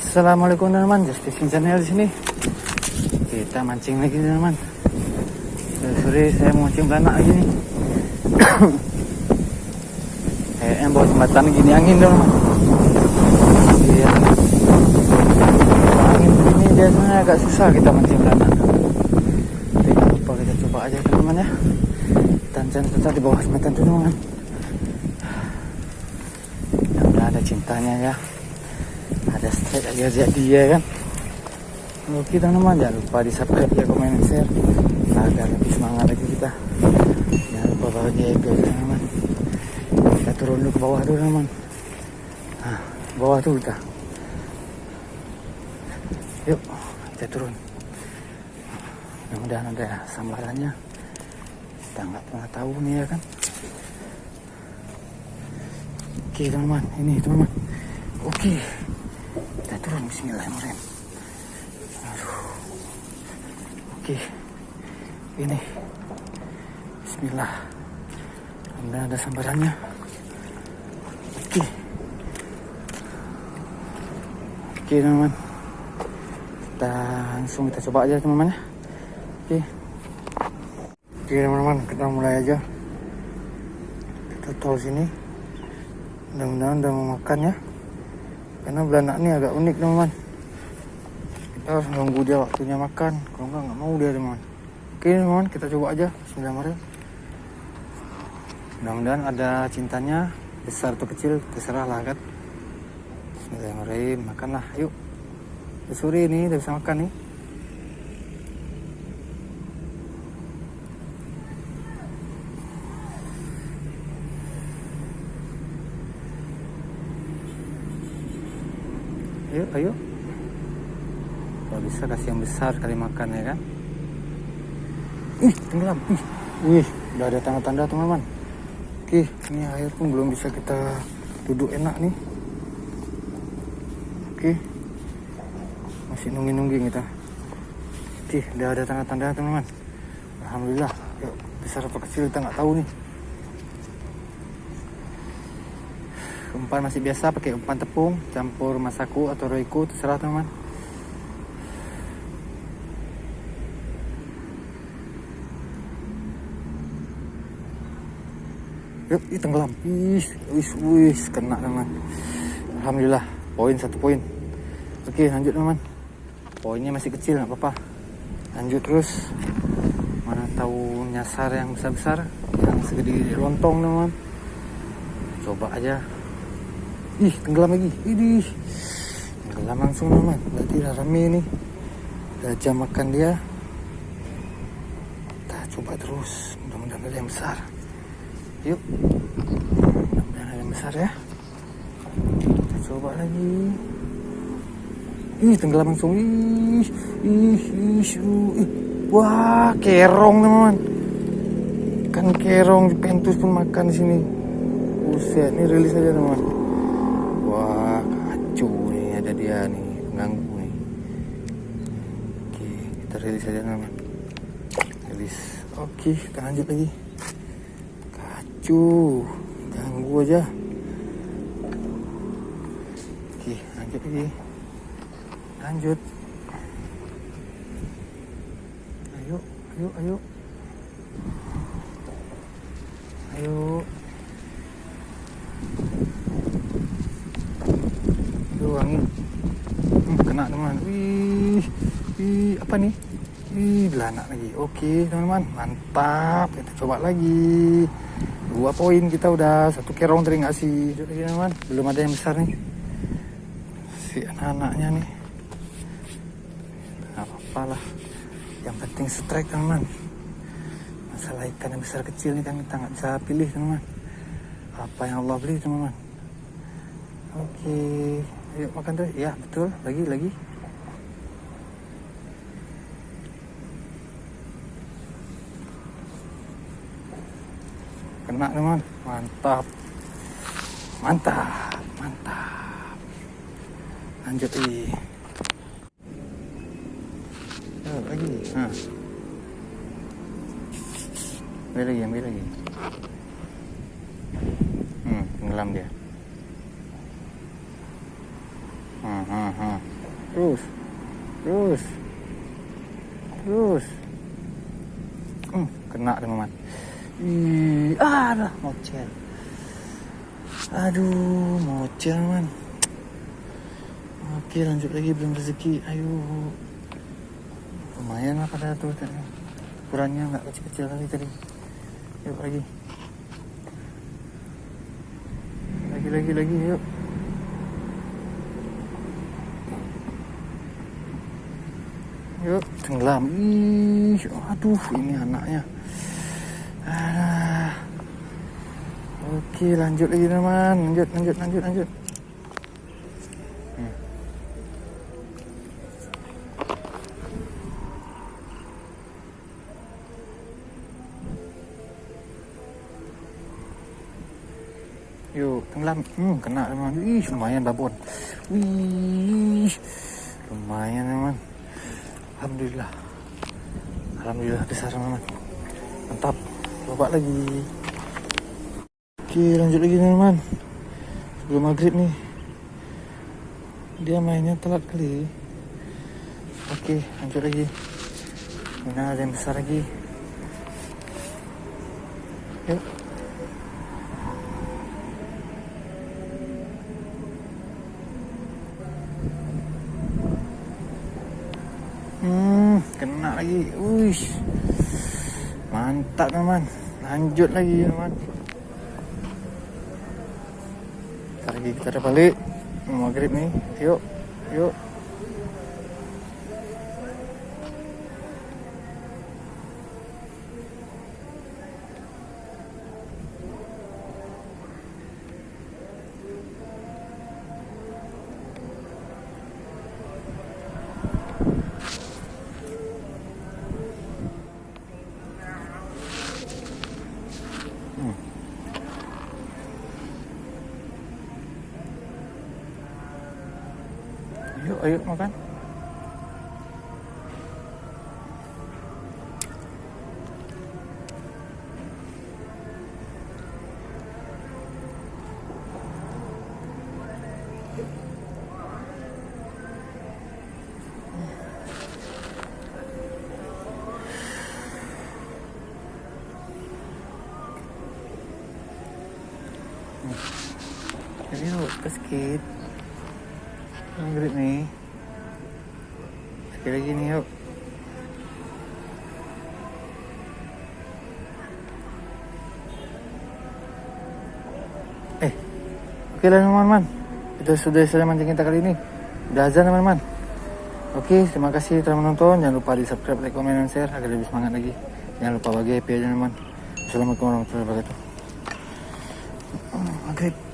Assalamualaikum teman-teman, Justin Channel di sini. Kita mancing lagi teman-teman. Sore saya mau mancing belanak lagi nih. Kayaknya bawa jembatan gini angin teman-teman. Iya. Angin begini biasanya agak susah kita mancing belanak. Tapi jangan lupa kita coba aja teman-teman ya. Dan jangan tetap di bawah jembatan teman-teman. Yang udah ada cintanya ya. Ada strike aja dia kan. Oke teman-teman, jangan lupa di subscribe ya, komen dan share agar lebih semangat lagi kita. Jangan lupa bahagia itu teman-teman. Kita turun dulu ke bawah dulu teman-teman. Nah, bawah tuh kita. Yuk kita turun. Mudah-mudahan ada sambarannya. Kita nggak pernah tahu nih ya kan. Oke teman-teman, ini teman-teman. Oke. Kita turun, bismillahirrahmanirrahim. Aduh. Oke. Ini. Bismillah. Mudah ada sambarannya. Oke. Oke teman-teman. Kita langsung kita coba aja teman-teman ya. Oke. Oke teman-teman, kita mulai aja. Kita tahu sini. Mudah-mudahan udah mau makan ya. Karena belanak ini agak unik teman-teman. Kita harus nunggu dia waktunya makan. Kalau enggak mau dia teman-teman. Oke teman-teman, kita coba aja. Bismillahirrahmanirrahim. Mudah-mudahan ada cintanya. Besar atau kecil terserah lah kan. Bismillahirrahmanirrahim. Makanlah yuk. Sore ini udah bisa makan nih. Ayo. Kalau bisa kasih yang besar kali makan ya kan. Ih, tenggelam. Wih, udah ada tanda-tanda teman-teman. Oke, ini air pun belum bisa kita duduk enak nih. Oke. Masih nungging kita. Oke, udah ada tanda-tanda teman-teman. Alhamdulillah. Yuk, besar atau kecil kita nggak tahu nih. Umpan masih biasa, pakai umpan tepung campur masaku atau roiku, terserah teman. Yuk, tenggelam. Wis, kena teman. Alhamdulillah, satu poin. Oke, lanjut teman. Poinnya masih kecil, nggak apa-apa. Lanjut terus. Mana tahu nyasar yang besar-besar, yang segede lontong teman. Coba aja. Ih, tenggelam lagi. Idih. Tenggelam langsung teman. Berarti udah rame nih. Udah jam makan dia. Kita coba terus. Mudah-mudahan ada yang besar. Yuk. Mudah-mudahan ada yang besar ya. Kita coba lagi. Ih, tenggelam langsung. Ih. Wah, kerong teman. Ikan kerong pentus pun makan di sini. Buset, ini rilis aja teman. Wah, kacau nih, ada dia nih, mengganggu nih. Oke, kita rilis aja teman. Rilis. Oke, kita lanjut lagi. Kacau, ganggu aja. Oke, lanjut lagi. Lanjut. Ayo. Angin. Kena teman. Wih, apa nih? Belanak lagi. Oke teman-teman, mantap. Kita coba lagi. 2 poin kita udah. 1 kerong tadi ngasih. Lagi teman-teman, belum ada yang besar nih. Si anak-anaknya nih. Gak apa-apa lah. Yang penting strike teman-teman. Masalah ikan yang besar kecil nih kan kita nggak bisa pilih teman-teman. Apa yang Allah beli teman-teman. Oke. Yuk makan tuh. Ya betul. Lagi. Kena teman. Mantap. Lanjut lagi. Lagi. Ambil lagi. Tenggelam dia. Terus. Terus. Terus. Kena teman-teman. Aduh, mocel. Aduh, mocel man. Oke, lanjut lagi, belum rezeki. Ayo. Lumayan lah pada tuh tadi. Ukurannya nggak kecil-kecil lagi tadi. Yuk lagi. Lagi, yuk. Yuk, tenggelam. Aduh, ini anaknya. Oke, lanjut lagi teman. Lanjut. Yuk, tenggelam. Kena teman. Lumayan babon. Lumayan teman. Alhamdulillah besar teman. Mantap. Coba lagi. Oke, lanjut lagi teman. Sebelum maghrib nih. Dia mainnya telat kali. Oke, lanjut lagi. Ini ada yang besar lagi. Yuk. Kena lagi. Mantap teman. Lanjut lagi teman. Ntar lagi kita ada balik. Maghrib nih. Yuk. Ayo makan. Jadi yuk, sikit. Maghrib nih. Sekali lagi nih yuk. Oke lah teman-teman. Itu sudah selesai mancing kita kali ini. Udah azan teman-teman. Oke, terima kasih telah menonton. Jangan lupa di subscribe, like, komen, dan share agar lebih semangat lagi. Jangan lupa bagi happy aja teman-teman. Assalamualaikum warahmatullahi wabarakatuh. Maghrib.